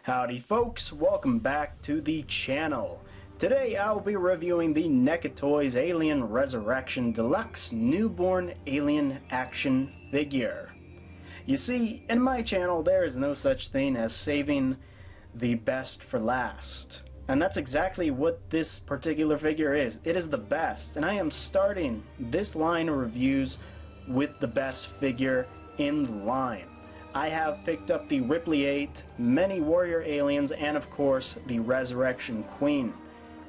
Howdy folks, welcome back to the channel. Today I'll be reviewing the NECA Toys Alien Resurrection Deluxe Newborn Alien Action Figure. You see, in my channel there is no such thing as saving the best for last. And that's exactly what this particular figure is. It is the best, and I am starting this line of reviews with the best figure in the line. I have picked up the Ripley 8, many warrior aliens, and of course the Resurrection Queen.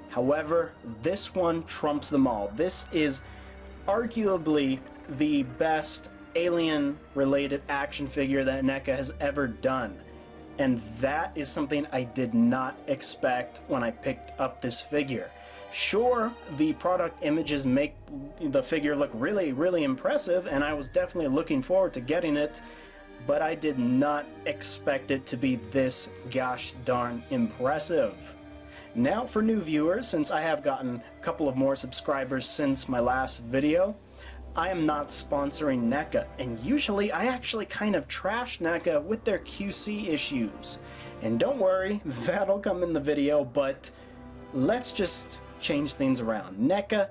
However, this one trumps them all. This is arguably the best alien-related action figure that NECA has ever done. And that is something I did not expect when I picked up this figure. Sure, the product images make the figure look really, really impressive, and I was definitely looking forward to getting it, but I did not expect it to be this gosh darn impressive. Now for new viewers, since I have gotten a couple of more subscribers since my last video, I am not sponsoring NECA, and usually I actually kind of trash NECA with their QC issues. And don't worry, that'll come in the video, but let's just change things around. NECA,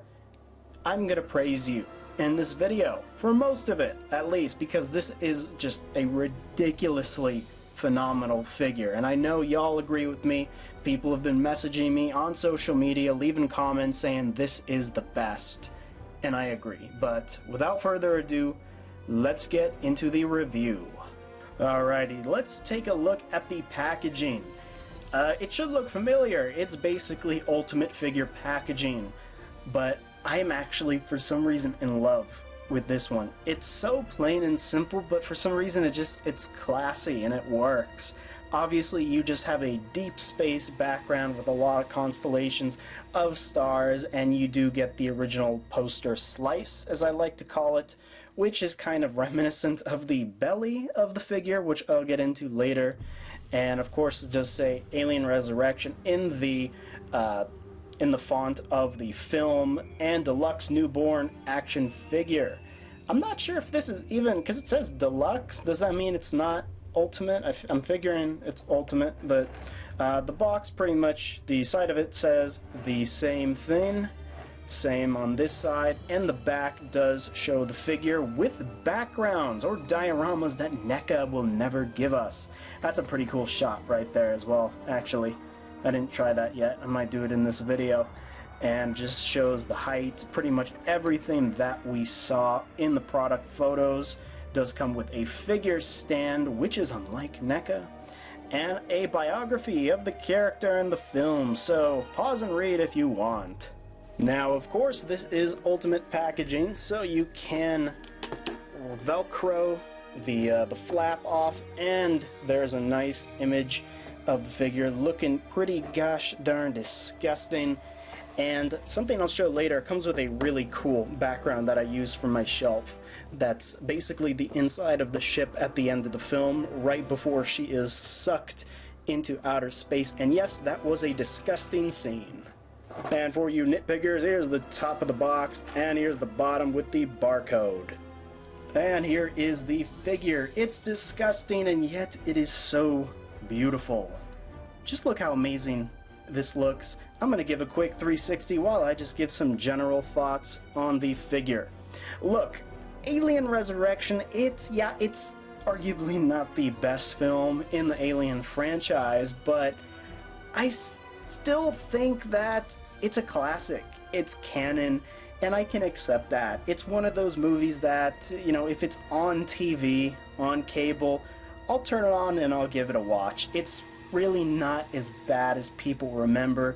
I'm gonna praise you in this video, for most of it at least, because this is just a ridiculously phenomenal figure, and I know y'all agree with me. People have been messaging me on social media, leaving comments saying this is the best, and I agree. But without further ado, let's get into the review. Alrighty, let's take a look at the packaging. It should look familiar. It's basically Ultimate Figure packaging, but I'm actually, for some reason, in love with this one. It's so plain and simple, but for some reason it's classy and it works. Obviously, you just have a deep space background with a lot of constellations of stars, and you do get the original poster slice, as I like to call it, which is kind of reminiscent of the belly of the figure, which I'll get into later. And of course, it does say Alien Resurrection in the font of the film and deluxe newborn action figure. I'm not sure if this is even, because it says deluxe, does that mean it's not ultimate? I'm figuring it's ultimate, but the box pretty much, the side of it says the same thing, same on this side, and the back does show the figure with backgrounds or dioramas that NECA will never give us. That's a pretty cool shot right there as well, actually. I didn't try that yet. I might do it in this video. And just shows the height, pretty much everything that we saw in the product photos. Does come with a figure stand, which is unlike NECA, and a biography of the character in the film, so pause and read if you want. Now, of course, this is Ultimate packaging, so you can Velcro the flap off, and there's a nice image of the figure looking pretty gosh darn disgusting. And something I'll show later comes with a really cool background that I use for my shelf. That's basically the inside of the ship at the end of the film, right before she is sucked into outer space. And yes, that was a disgusting scene. And for you nitpickers, here's the top of the box, and here's the bottom with the barcode. And here is the figure. It's disgusting, and yet it is so beautiful. Just look how amazing this looks. I'm going to give a quick 360 while I just give some general thoughts on the figure. Look, Alien Resurrection, it's arguably not the best film in the Alien franchise, but I still think that it's a classic. It's canon, and I can accept that. It's one of those movies that, you know, if it's on TV, on cable, I'll turn it on and I'll give it a watch. It's really not as bad as people remember.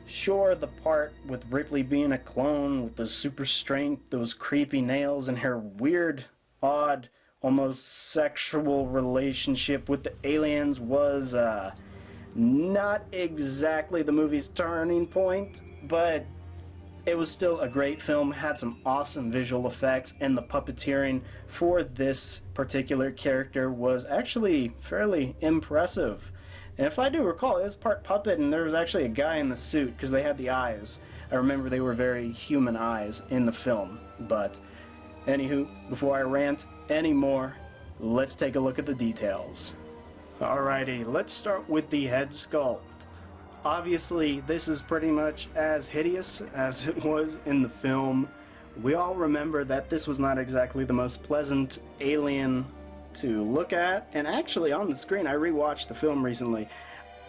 Sure, the part with Ripley being a clone with the super strength, those creepy nails, and her weird, odd, almost sexual relationship with the aliens was not exactly the movie's turning point, but it was still a great film, had some awesome visual effects, and the puppeteering for this particular character was actually fairly impressive. And if I do recall, it was part puppet, and there was actually a guy in the suit, because they had the eyes. I remember they were very human eyes in the film. But, anywho, before I rant anymore, let's take a look at the details. Alrighty, let's start with the head sculpt. Obviously, this is pretty much as hideous as it was in the film. We all remember that this was not exactly the most pleasant alien to look at, and actually on the screen, I rewatched the film recently.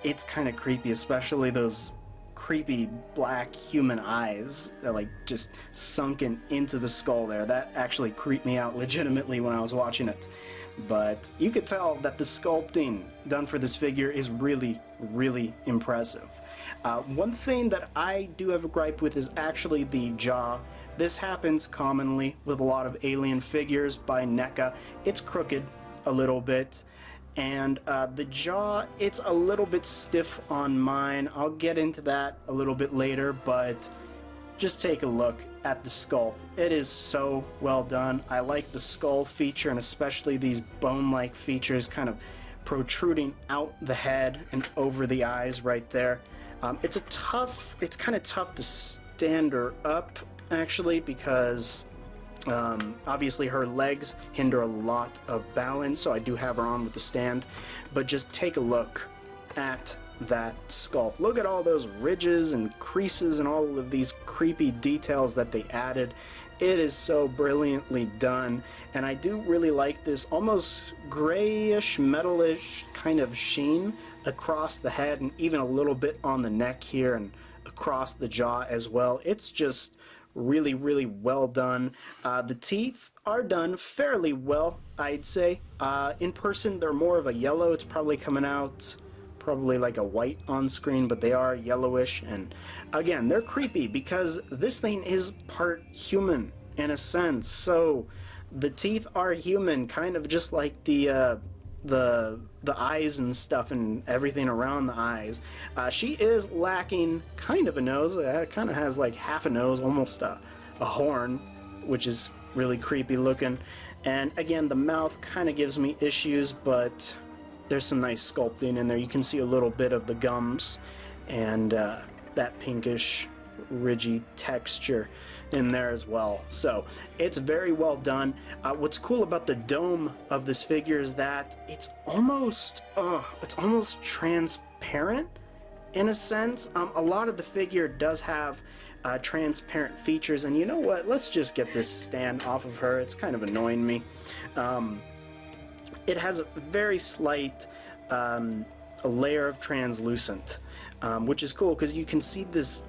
It's kind of creepy, especially those creepy black human eyes that like just sunken into the skull there. That actually creeped me out legitimately when I was watching it. But you could tell that the sculpting done for this figure is really, really impressive. One thing that I do have a gripe with is actually the jaw. This happens commonly with a lot of alien figures by NECA. It's crooked a little bit, and the jaw, it's a little bit stiff on mine. I'll get into that a little bit later, but just take a look at the sculpt. It is so well done. I like the skull feature, and especially these bone-like features kind of protruding out the head and over the eyes right there. It's kind of tough to stand her up actually, because obviously her legs hinder a lot of balance, so I do have her on with the stand. But just take a look at that sculpt. Look at all those ridges and creases and all of these creepy details that they added. It is so brilliantly done, and I do really like this almost grayish, metalish kind of sheen across the head, and even a little bit on the neck here and across the jaw as well. It's just really, really well done. The teeth are done fairly well, I'd say. In person, they're more of a yellow. It's probably coming out probably like a white on screen, but they are yellowish, and again, they're creepy because this thing is part human in a sense. So the teeth are human, kind of just like the eyes and stuff and everything around the eyes. She is lacking kind of a nose. It kind of has like half a nose, almost a horn, which is really creepy looking. And again, the mouth kind of gives me issues, but there's some nice sculpting in there. You can see a little bit of the gums and that pinkish ridgy texture in there as well. So it's very well done. What's cool about the dome of this figure is that it's almost transparent in a sense. A lot of the figure does have transparent features, and you know what, let's just get this stand off of her. It's kind of annoying me. It has a very slight a layer of translucent, which is cool because you can see this,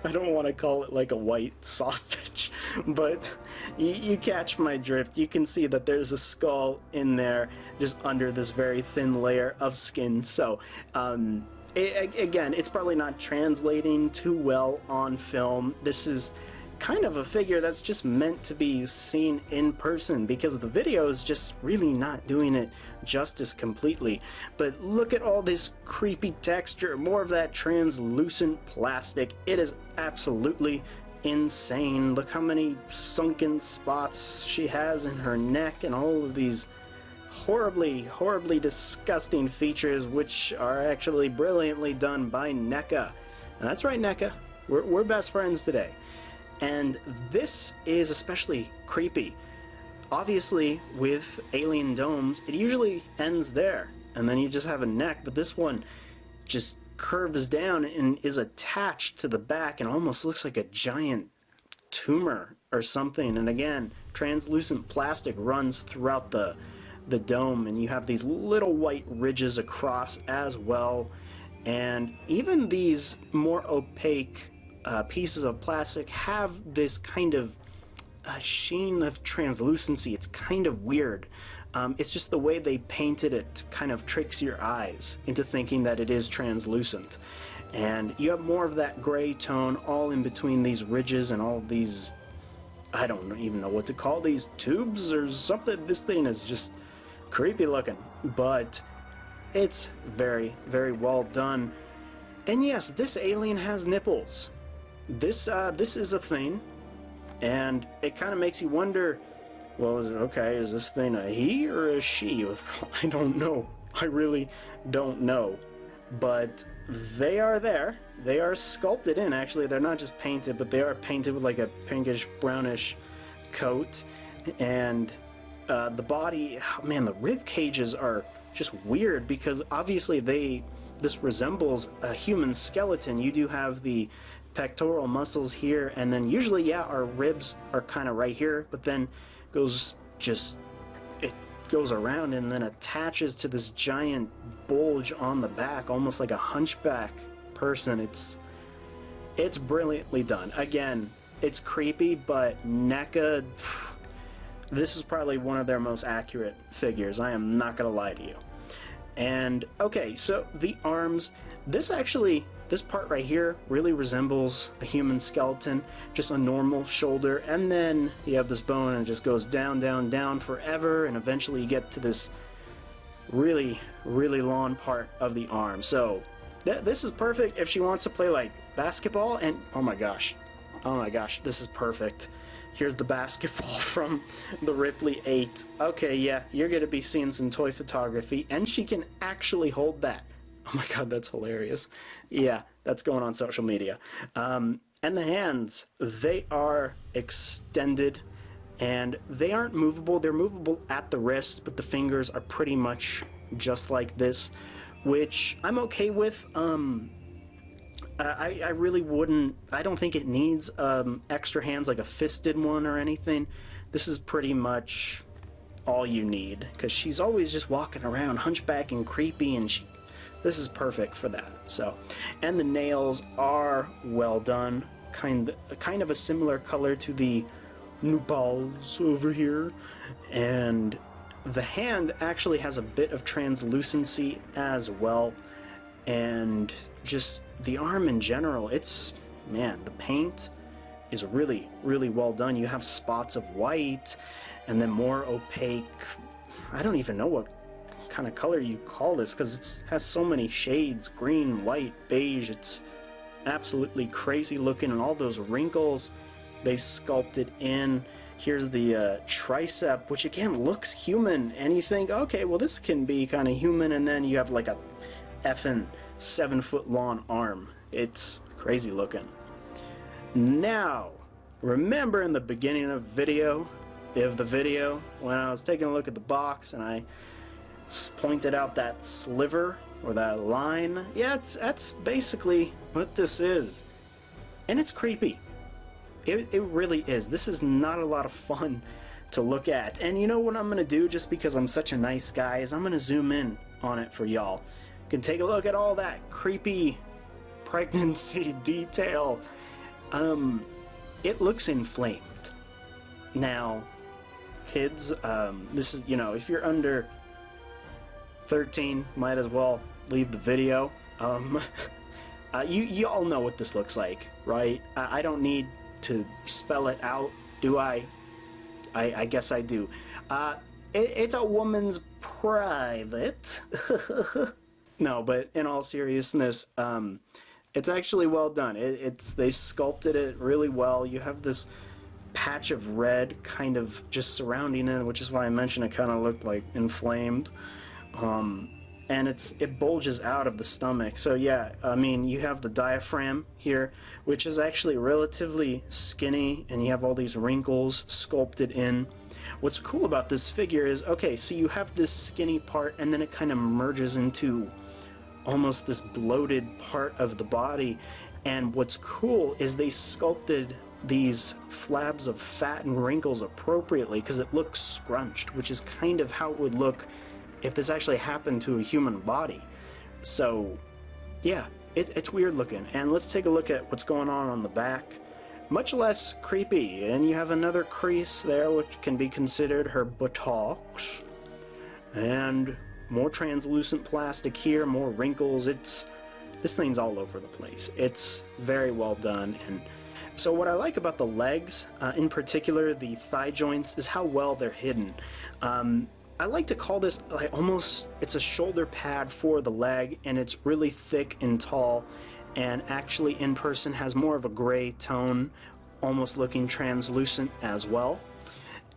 I don't want to call it like a white sausage, but you catch my drift. You can see that there's a skull in there just under this very thin layer of skin. So again, it's probably not translating too well on film. This is kind of a figure that's just meant to be seen in person, because the video is just really not doing it justice completely. But look at all this creepy texture, more of that translucent plastic. It is absolutely insane. Look how many sunken spots she has in her neck and all of these horribly, horribly disgusting features, which are actually brilliantly done by NECA. And that's right, NECA. We're best friends today. And this is especially creepy. Obviously, with alien domes, it usually ends there, and then you just have a neck, but this one just curves down and is attached to the back and almost looks like a giant tumor or something. And again, translucent plastic runs throughout the dome, and you have these little white ridges across as well. And even these more opaque pieces of plastic have this kind of sheen of translucency. It's kind of weird. It's just the way they painted it kind of tricks your eyes into thinking that it is translucent. And you have more of that gray tone all in between these ridges and all these, I don't even know what to call these, tubes or something. This thing is just creepy looking, but it's very, very well done. And yes, this alien has nipples. This is a thing, and it kind of makes you wonder, well, is this thing a he or a she? I don't know. I really don't know. But they are there. They are sculpted in, actually. They're not just painted, but they are painted with like a pinkish brownish coat. And the body, man, the rib cages are just weird because obviously this resembles a human skeleton. You do have the pectoral muscles here, and then usually, yeah, our ribs are kind of right here, but then it goes around and then attaches to this giant bulge on the back, almost like a hunchback person. It's brilliantly done. Again, it's creepy, but NECA, this is probably one of their most accurate figures. I am not gonna lie to you. And okay, so the arms, this part right here really resembles a human skeleton, just a normal shoulder, and then you have this bone and it just goes down, down, down forever, and eventually you get to this really, really long part of the arm. So this is perfect if she wants to play like basketball, and oh my gosh, this is perfect. Here's the basketball from the Ripley 8. Okay, yeah, you're gonna be seeing some toy photography, and she can actually hold that. Oh my god, that's hilarious. Yeah, that's going on social media. And the hands, they are extended, and they aren't movable. They're movable at the wrist, but the fingers are pretty much just like this, which I'm okay with. I really wouldn't, I don't think it needs extra hands like a fisted one or anything. This is pretty much all you need, because she's always just walking around hunchback and creepy, and this is perfect for that. So, and the nails are well done, kind of a similar color to the nubals over here, and the hand actually has a bit of translucency as well, and just the arm in general, man, the paint is really, really well done. You have spots of white and then more opaque, I don't even know what kind of color you call this, because it has so many shades, green, white, beige. It's absolutely crazy looking, and all those wrinkles they sculpted in. Here's the tricep, which again looks human, and you think, okay, well this can be kind of human, and then you have like a effing 7-foot long arm. It's crazy looking. Now, remember in the beginning of the video when I was taking a look at the box and I pointed out that sliver or that line? Yeah, that's basically what this is, and it's creepy. It really is. This is not a lot of fun to look at, and you know what I'm gonna do, just because I'm such a nice guy, is I'm gonna zoom in on it for y'all. You can take a look at all that creepy pregnancy detail. It looks inflamed. Now, kids, this is, if you're under 13, might as well leave the video. You all know what this looks like, right? I don't need to spell it out, do I? I guess I do. It's a woman's private. No, but in all seriousness, it's actually well done. They sculpted it really well. You have this patch of red kind of just surrounding it, which is why I mentioned it kind of looked like inflamed. And it bulges out of the stomach. So yeah, I mean, you have the diaphragm here, which is actually relatively skinny, and you have all these wrinkles sculpted in. What's cool about this figure is, okay, so you have this skinny part, and then it kind of merges into almost this bloated part of the body. And what's cool is they sculpted these flabs of fat and wrinkles appropriately, because it looks scrunched, which is kind of how it would look if this actually happened to a human body. So yeah, it's weird looking. And let's take a look at what's going on the back. Much less creepy, and you have another crease there, which can be considered her buttocks, and more translucent plastic here, more wrinkles. This thing's all over the place. It's very well done. And so what I like about the legs, in particular the thigh joints, is how well they're hidden. I like to call this like almost, it's a shoulder pad for the leg, and it's really thick and tall, and actually in person has more of a gray tone, almost looking translucent as well.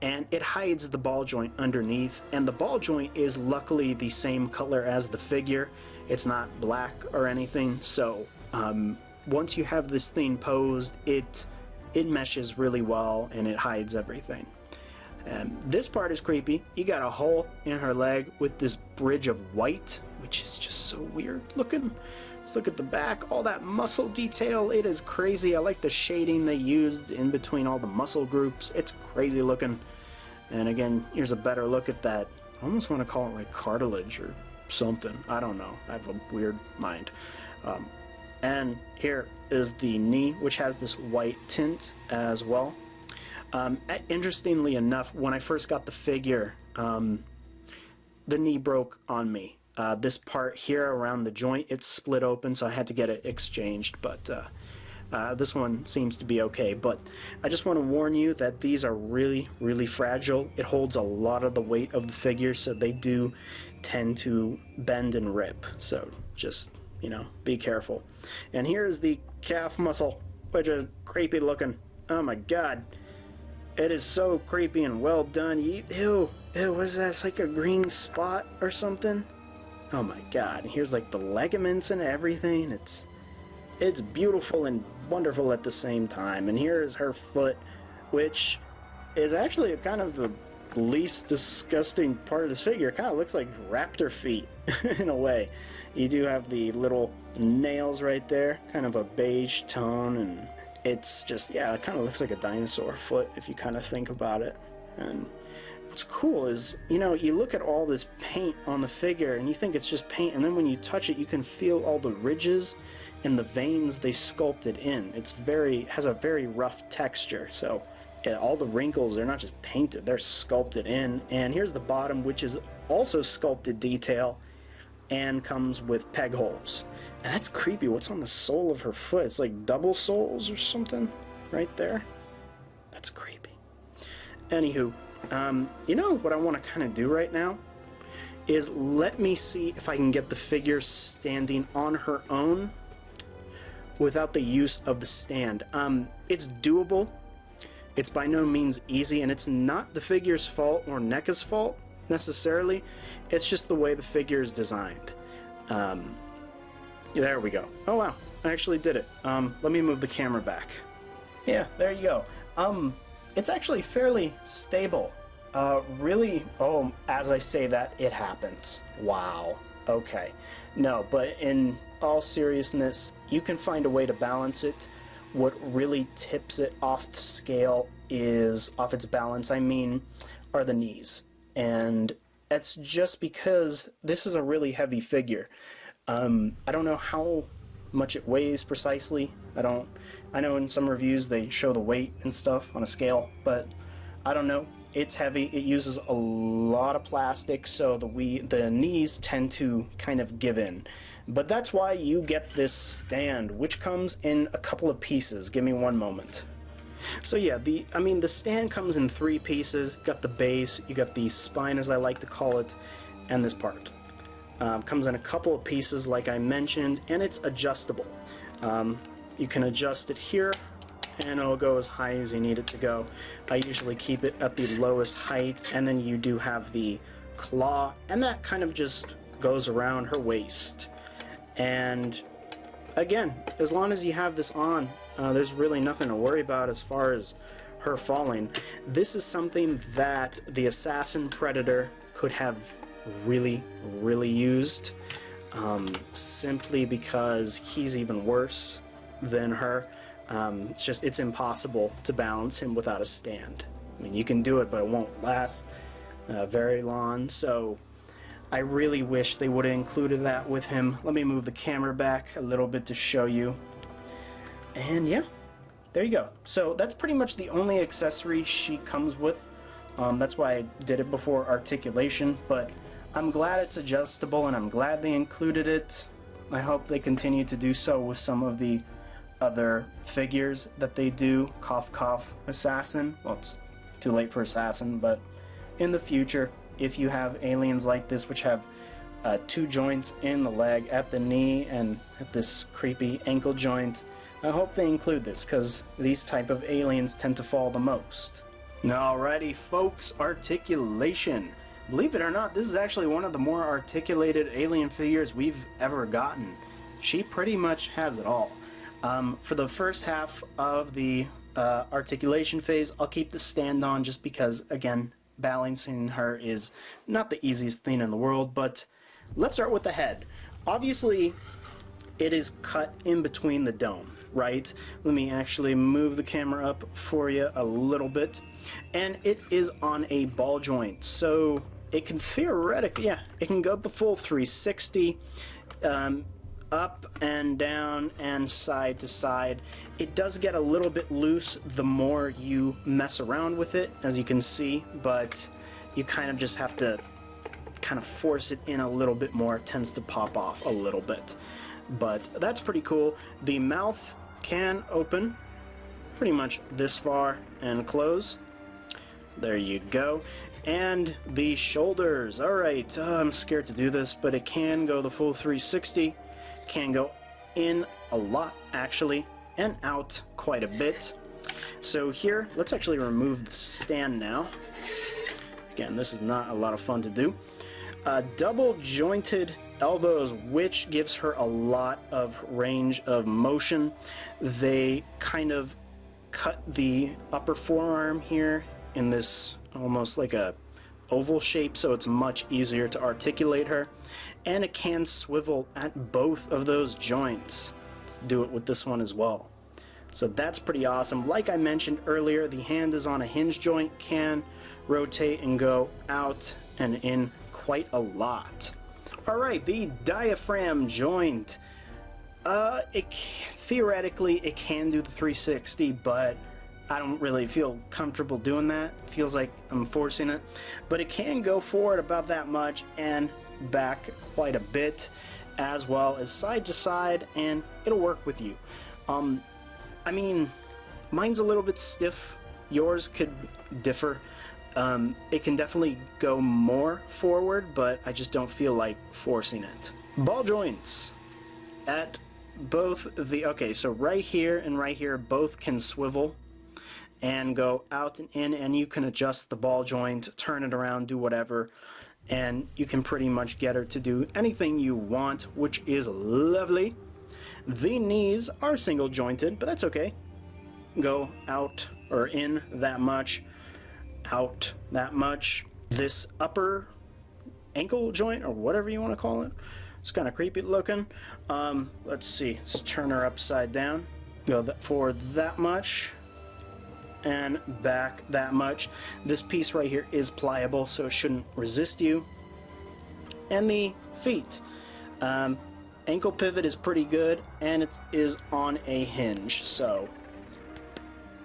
And it hides the ball joint underneath, and the ball joint is luckily the same color as the figure. It's not black or anything, so once you have this thing posed, it meshes really well and it hides everything. And this part is creepy. You got a hole in her leg with this bridge of white, which is just so weird looking. Let's look at the back, all that muscle detail. It is crazy. I like the shading they used in between all the muscle groups. It's crazy looking. And again, here's a better look at that. I almost want to call it like cartilage or something. I don't know. I have a weird mind. And here is the knee, which has this white tint as well. Interestingly enough, when I first got the figure, the knee broke on me. This part here around the joint, it's split open, so I had to get it exchanged, but this one seems to be okay. But I just want to warn you that these are really, really fragile. It holds a lot of the weight of the figure, so they do tend to bend and rip. So just, you know, be careful. And here's the calf muscle, which is creepy looking. Oh my god. It is so creepy and well done. Ew, what is that? It's like a green spot or something. Oh my god. Here's like the ligaments and everything. It's beautiful and wonderful at the same time. And here is her foot, which is actually kind of the least disgusting part of this figure. It kind of looks like raptor feet in a way. You do have the little nails right there, kind of a beige tone, and it's just, yeah, it kind of looks like a dinosaur foot if you kind of think about it. And what's cool is, you know, you look at all this paint on the figure and you think it's just paint, and then when you touch it you can feel all the ridges and the veins they sculpted in. Has a very rough texture, so yeah, all the wrinkles, they're not just painted, they're sculpted in. And here's the bottom, which is also sculpted detail and comes with peg holes. And that's creepy. What's on the sole of her foot? It's like double soles or something right there. That's creepy. Anywho, you know what I want to kind of do right now is let me see if I can get the figure standing on her own without the use of the stand. It's doable. It's by no means easy, and it's not the figure's fault or NECA's fault necessarily. It's just the way the figure is designed. There we go. Oh wow, I actually did it. Let me move the camera back. Yeah, there you go. It's actually fairly stable. Really, oh, as I say that, it happens. Wow. Okay. No, but in all seriousness, you can find a way to balance it. What really tips it off the scale is, off its balance, I mean, are the knees. And that's just because this is a really heavy figure. I don't know how much it weighs precisely. I know in some reviews they show the weight and stuff on a scale, but I don't know. It's heavy. It uses a lot of plastic, so the knees tend to kind of give in. But that's why you get this stand, which comes in a couple of pieces. Give me one moment. So yeah, the stand comes in 3 pieces. Got the base, you got the spine, as I like to call it, and this part. Comes in a couple of pieces, like I mentioned, and it's adjustable. You can adjust it here, and it'll go as high as you need it to go. I usually keep it at the lowest height, and then you do have the claw, and that kind of just goes around her waist. And again, as long as you have this on, there's really nothing to worry about as far as her falling. This is something that the Assassin Predator could have really, really used, simply because he's even worse than her. It's impossible to balance him without a stand. I mean, you can do it, but it won't last very long, so I really wish they would have included that with him. Let me move the camera back a little bit to show you. And yeah, there you go. So that's pretty much the only accessory she comes with. That's why I did it before articulation, but I'm glad it's adjustable and I'm glad they included it. I hope they continue to do so with some of the other figures that they do. Cough cough Assassin. Well, it's too late for Assassin, but in the future, if you have aliens like this which have 2 joints in the leg, at the knee and at this creepy ankle joint, I hope they include this, because these type of aliens tend to fall the most. Alrighty folks, articulation. Believe it or not, this is actually one of the more articulated alien figures we've ever gotten. She pretty much has it all. For the first half of the articulation phase, I'll keep the stand on just because, again, balancing her is not the easiest thing in the world, but let's start with the head. Obviously, it is cut in between the dome, right? Let me actually move the camera up for you a little bit. And it is on a ball joint, so it can theoretically, yeah, it can go the full 360, up and down and side to side. It does get a little bit loose the more you mess around with it, as you can see, but you kind of just have to kind of force it in a little bit more. It tends to pop off a little bit, but that's pretty cool. The mouth can open pretty much this far and close. There you go. And the shoulders, all right, I'm scared to do this, but it can go the full 360, can go in a lot actually, and out quite a bit. So here, let's actually remove the stand now. Again, this is not a lot of fun to do. Double jointed elbows, which gives her a lot of range of motion. They kind of cut the upper forearm here in this almost like a oval shape, so it's much easier to articulate her, and it can swivel at both of those joints. Let's do it with this one as well. So that's pretty awesome. Like I mentioned earlier, the hand is on a hinge joint, can rotate and go out and in quite a lot. Alright, the diaphragm joint. Theoretically, it can do the 360, but I don't really feel comfortable doing that. It feels like I'm forcing it. But it can go forward about that much and back quite a bit, as well as side to side, and it'll work with you. I mean, mine's a little bit stiff. Yours could differ. It can definitely go more forward, but I just don't feel like forcing it. Ball joints at both the, okay, so right here and right here both can swivel and go out and in, and you can adjust the ball joint, turn it around, do whatever, and you can pretty much get her to do anything you want, which is lovely. The knees are single jointed, but that's okay. Go out or in that much, out that much. This upper ankle joint, or whatever you want to call it, it's kind of creepy looking. Let's see, let's turn her upside down. Go forward that much and back that much. This piece right here is pliable, so it shouldn't resist you. And the feet. Ankle pivot is pretty good, and it is on a hinge, so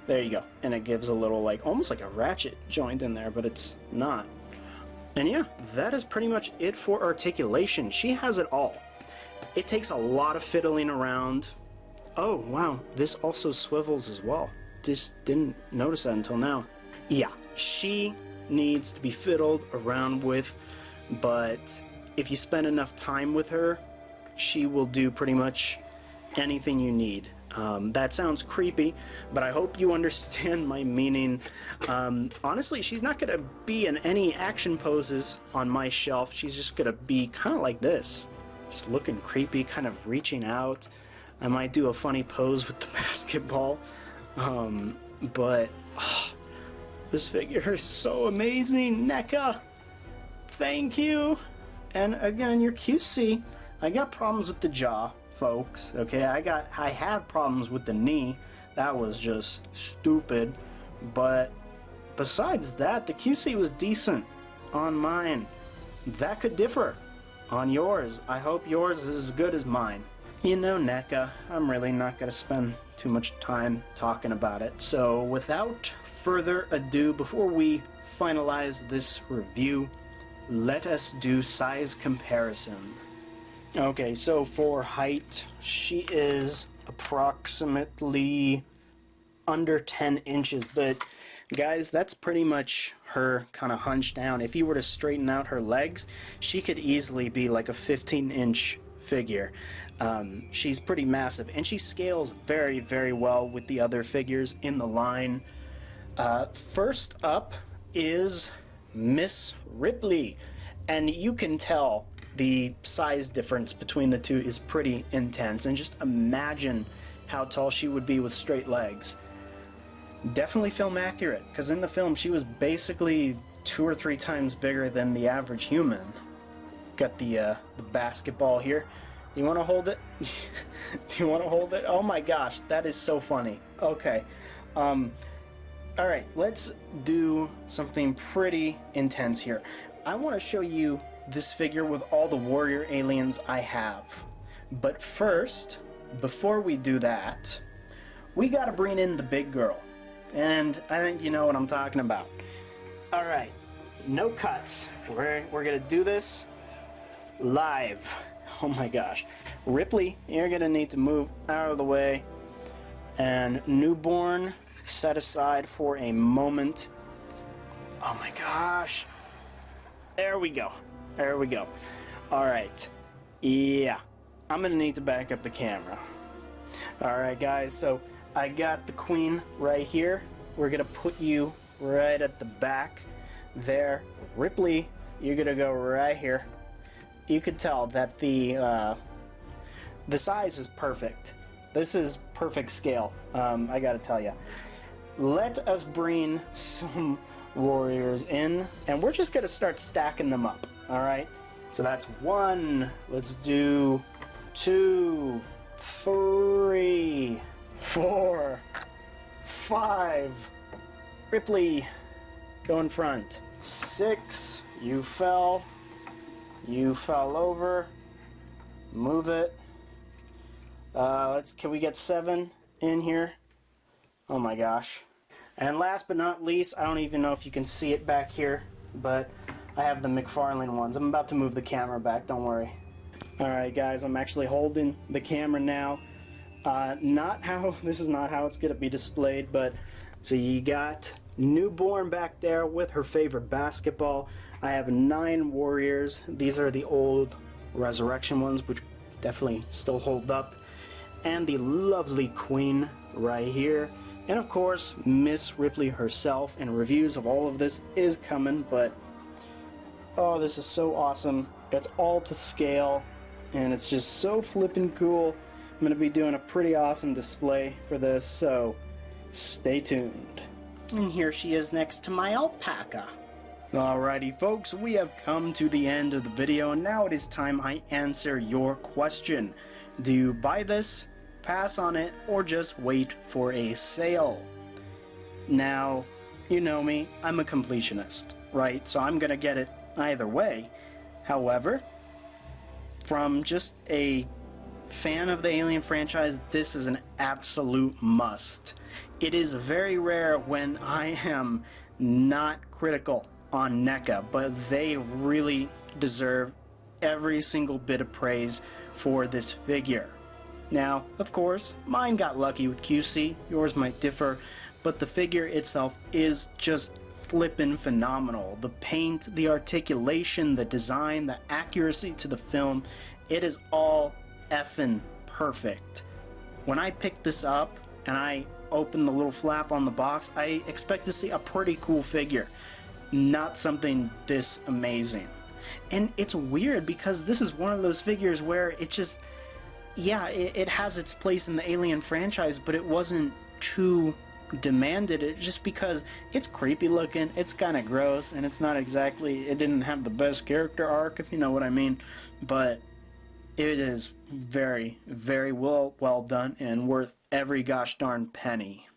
there you go. And it gives a little, like, almost like a ratchet joint in there, but it's not. And yeah, that is pretty much it for articulation. She has it all. It takes a lot of fiddling around. Oh, wow, this also swivels as well. Just didn't notice that until now. Yeah, she needs to be fiddled around with, but if you spend enough time with her, she will do pretty much anything you need. That sounds creepy, but I hope you understand my meaning. Honestly, she's not gonna be in any action poses on my shelf. She's just gonna be kind of like this, just looking creepy, kind of reaching out. I might do a funny pose with the basketball. But this figure is so amazing. NECA, thank you. And again, your QC. I got problems with the jaw, folks. Okay, I had problems with the knee. That was just stupid. But besides that, the QC was decent on mine. That could differ on yours. I hope yours is as good as mine. You know, NECA, I'm really not going to spend too much time talking about it. So without further ado, before we finalize this review, let us do size comparison. Okay, so for height, she is approximately under 10 inches, but guys, that's pretty much her kind of hunched down. If you were to straighten out her legs, she could easily be like a 15-inch figure. She's pretty massive, and she scales very, very well with the other figures in the line. First up is Miss Ripley, and you can tell the size difference between the two is pretty intense, and just imagine how tall she would be with straight legs. Definitely film accurate, because in the film she was basically 2 or 3 times bigger than the average human. Got the basketball here. Do you want to hold it? Do you want to hold it? Oh my gosh, that is so funny. Okay. Alright, let's do something pretty intense here. I want to show you this figure with all the warrior aliens I have. But first, before we do that, we gotta bring in the big girl. And I think you know what I'm talking about. Alright, no cuts. We're gonna do this live. Oh my gosh. Ripley, you're gonna need to move out of the way. And newborn, set aside for a moment. Oh my gosh. There we go. There we go. Alright. Yeah. I'm gonna need to back up the camera. Alright guys, so I got the queen right here. We're gonna put you right at the back there. Ripley, you're gonna go right here. You could tell that the size is perfect. This is perfect scale, I gotta tell you. Let us bring some warriors in, and we're just gonna start stacking them up, alright? So that's 1, let's do 2, 3, 4, 5. Ripley, go in front. 6, you fell over. Move it. Can we get 7 in here? Oh my gosh. And last but not least, I don't even know if you can see it back here, but I have the McFarlane ones. I'm about to move the camera back, don't worry. Alright guys, I'm actually holding the camera now. This is not how it's gonna be displayed, but so you got newborn back there with her favorite basketball. I have 9 warriors. These are the old resurrection ones, which definitely still hold up. And the lovely queen right here. And of course, Miss Ripley herself, and reviews of all of this is coming, but oh, this is so awesome. It's all to scale, and it's just so flippin' cool. I'm going to be doing a pretty awesome display for this, so stay tuned. And here she is next to my alpaca. Alrighty folks, we have come to the end of the video, and now it is time I answer your question. Do you buy this, pass on it, or just wait for a sale? Now, you know me, I'm a completionist, right? So I'm gonna get it either way. However, from just a fan of the Alien franchise, this is an absolute must. It is very rare when I am not critical on NECA, but they really deserve every single bit of praise for this figure. Now, of course, mine got lucky with QC, yours might differ, but the figure itself is just flippin' phenomenal. The paint, the articulation, the design, the accuracy to the film, it is all effing perfect. When I picked this up and I opened the little flap on the box, I expect to see a pretty cool figure, not something this amazing. And it's weird because this is one of those figures where it just, yeah, it has its place in the Alien franchise, but it wasn't too demanded. It just because it's creepy looking, it's kind of gross, and it's not exactly, it didn't have the best character arc, if you know what I mean, but it is very, very well done and worth every gosh darn penny.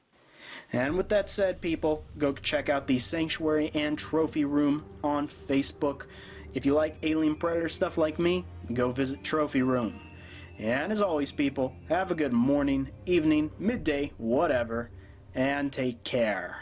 And with that said, people, go check out the Sanctuary and Trophy Room on Facebook. If you like Alien Predator stuff like me, go visit Trophy Room. And as always, people, have a good morning, evening, midday, whatever, and take care.